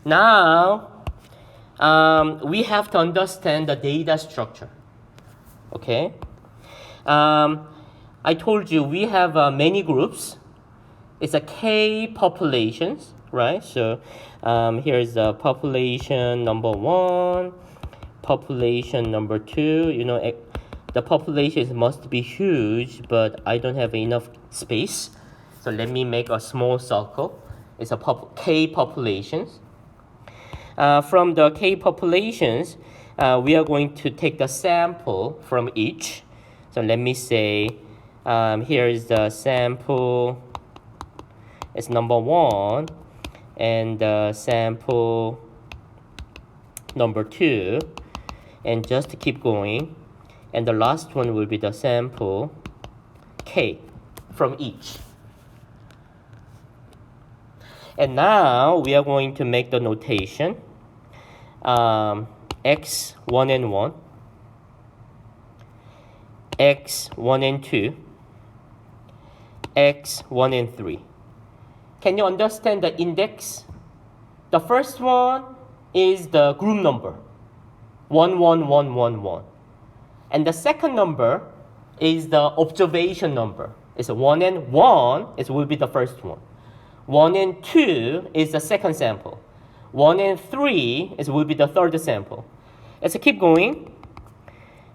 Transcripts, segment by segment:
Now, we have to understand the data structure. Okay? I told you we have many groups. It's a K populations, right? So here's the population number 1, population number 2. You know, the populations must be huge, but I don't have enough space. So let me make a small circle. It's a K populations. From the K populations, we are going to take the sample from each. So let me say, here is the sample. It's number 1, and the sample number 2, and just keep going. And the last one will be the sample K from each. And now we are going to make the notation x 1 and 1, x 1 and 2, x 1 and 3. Can you understand the index? The first one is the group number, 1, 1, 1, 1, 1. And the second number is the observation number. It's 1 and 1, it will be the first one. 1 and 2 is the second sample. 1 and 3 will be the third sample. Let's keep going.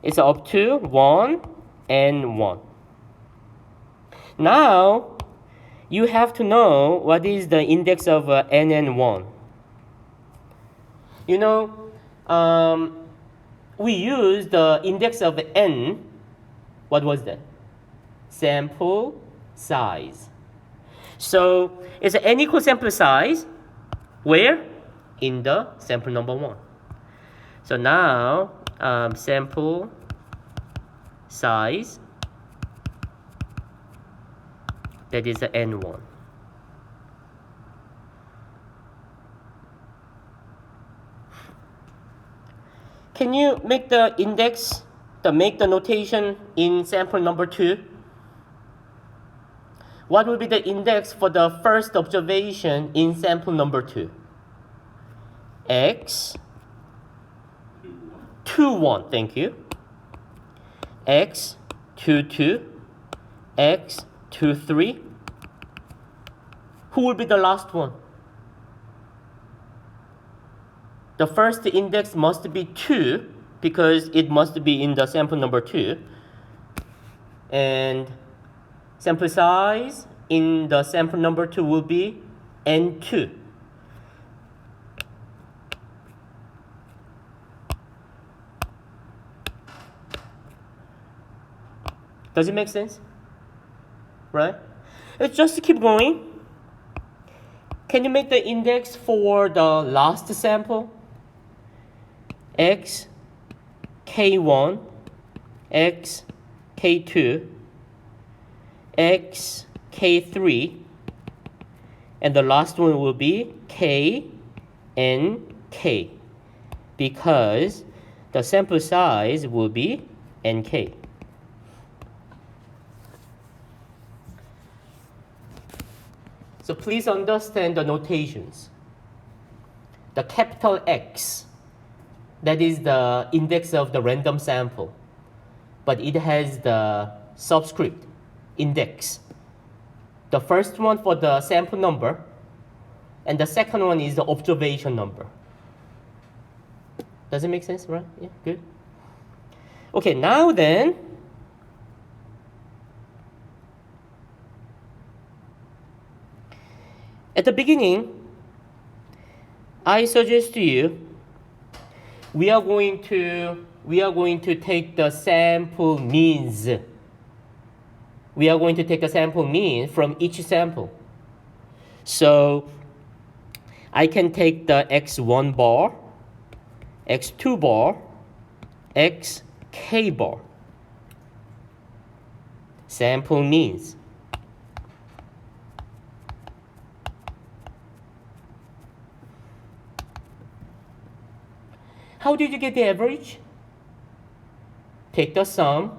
It's up to 1 and 1. Now, you have to know what is the index of n and 1. You know, we use the index of n. What was that? Sample size. So it's n equals sample size. Where? In the sample number 1. So now sample size, that is the n1. Can you make the index, make the notation in sample number 2? What will be the index for the first observation in sample number 2? X 2, 1, thank you. X 2, 2, X 2, 3. Who will be the last one? The first index must be 2 because it must be in the sample number 2. And sample size in the sample number 2 will be N2. Does it make sense? Right? Let's just keep going. Can you make the index for the last sample? X K1, X K2, X K3, and the last one will be K and K, because the sample size will be NK. So please understand the notations. The capital X, that is the index of the random sample, but it has the subscript index. The first one for the sample number, and the second one is the observation number. Does it make sense, right? Yeah, good. Okay, now then, at the beginning, I suggest to you, we are going to take the sample means. We are going to take the sample mean from each sample. So I can take the x1 bar, x2 bar, xk bar. Sample means. How did you get the average? Take the sum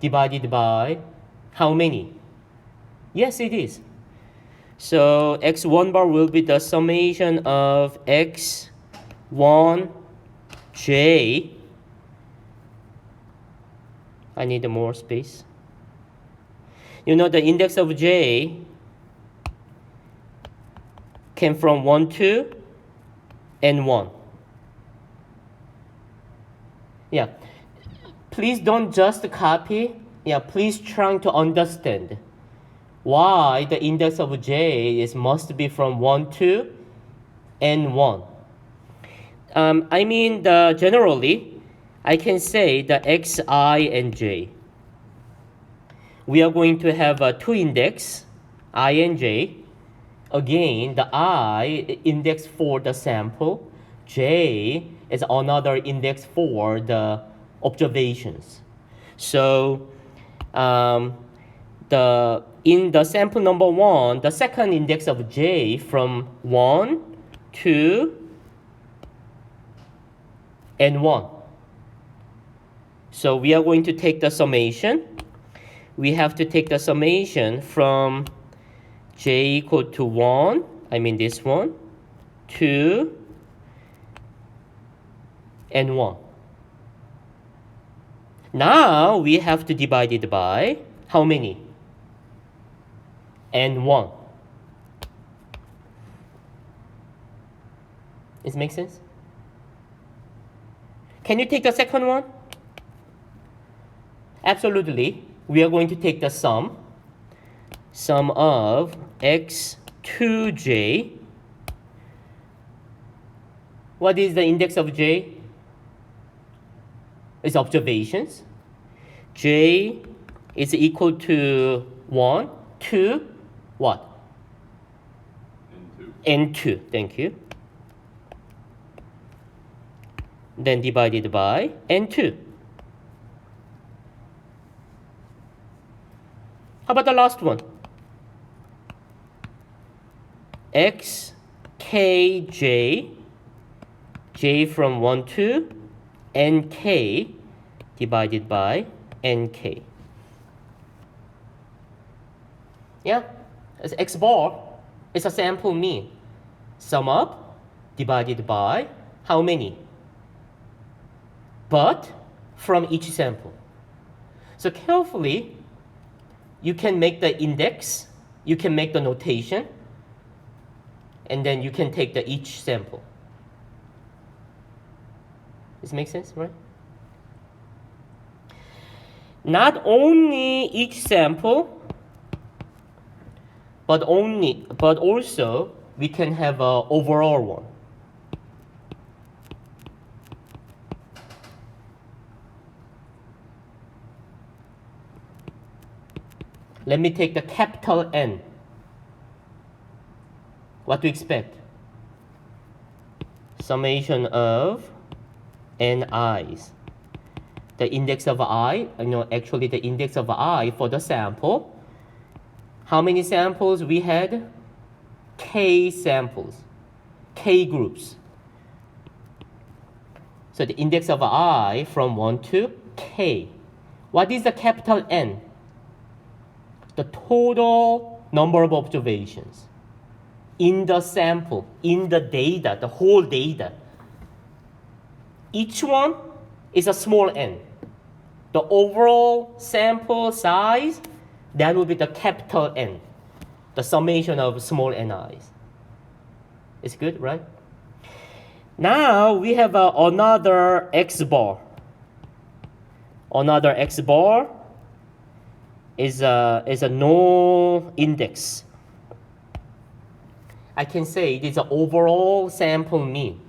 divided by how many? Yes, it is. So x1 bar will be the summation of x1 j. I need more space. You know the index of j came from 1 to n1. Yeah. Please don't just copy. Yeah, please try to understand why the index of j must be from 1 to n1. I mean, generally, I can say the xi and j. We are going to have two index, I and j. Again, the I index for the sample, j is another index for the observations. So in the sample number 1, the second index of j from 1 to n1. So we are going to take the summation. We have to take the summation from j equal to 1, I mean this one, to n1. Now we have to divide it by how many? n1. Does it make sense? Can you take the second one? Absolutely. We are going to take the sum of x2j. What is the index of j? It's observations. J is equal to 1 to what? N2. Thank you. Then divided by n2. How about the last one? xkj, j from 1 to nk divided by nk. Yeah, it's x bar is a sample mean. Sum up divided by how many? But from each sample. So carefully, you can make the index, you can make the notation, and then you can take the each sample. This makes sense, right? Not only each sample, but also we can have an overall one. Let me take the capital N. What to expect? Summation of ni's. The index of I, actually the index of I for the sample. How many samples we had? K samples, K groups. So the index of I from 1 to K. What is the capital N? The total number of observations in the sample, in the data, the whole data. Each one is a small n. The overall sample size, that will be the capital N, the summation of small ni's. It's good, right? Now we have another x bar. Another x bar is a no index. I can say it is an overall sample mean.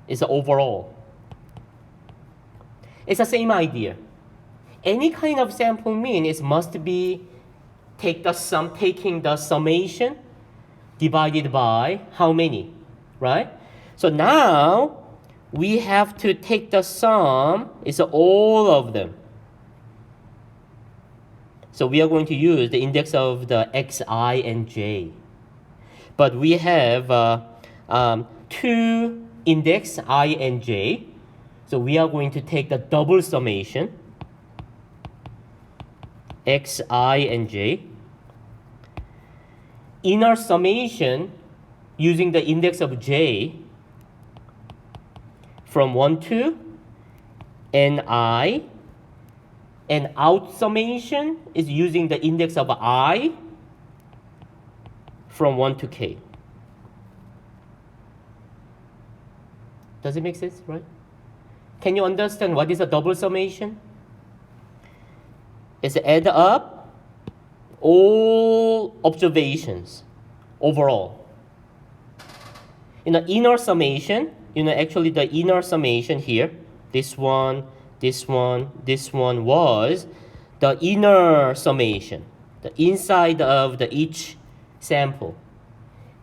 It's an overall. It's the same idea. Any kind of sample mean must be taking the summation divided by how many, right? So now we have to take the sum, it's all of them. So we are going to use the index of the xi and j. But we have two index I and j. So we are going to take the double summation, xi and j. inner summation using the index of j from 1 to ni, and out summation is using the index of I from 1 to k. Does it make sense, right? Can you understand what is a double summation? It's add up all observations overall. In the inner summation, actually the inner summation here, this one, this one, this one was the inner summation, the inside of each sample.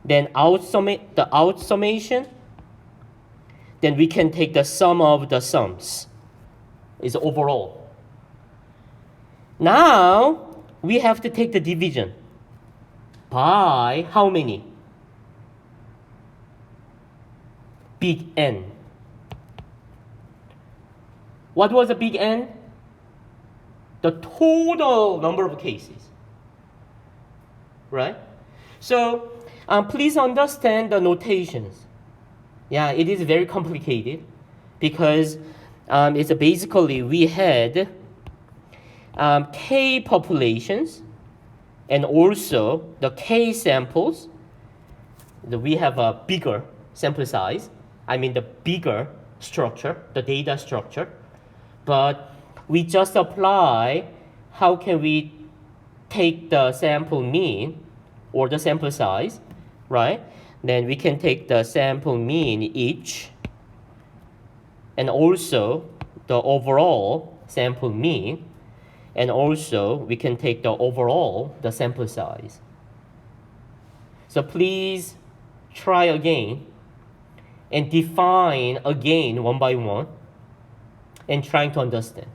Then the out summation, then we can take the sum of the sums, is overall. Now, we have to take the division by how many? Big N. What was a big N? The total number of cases, right? So, please understand the notations. Yeah, it is very complicated because it's basically we had K populations and also the K samples. We have a bigger sample size. I mean the bigger structure, the data structure. But we just apply how can we take the sample mean or the sample size, right? Then we can take the sample mean each and also the overall sample mean, and also we can take the overall the sample size. So please try again and define again one by one and trying to understand.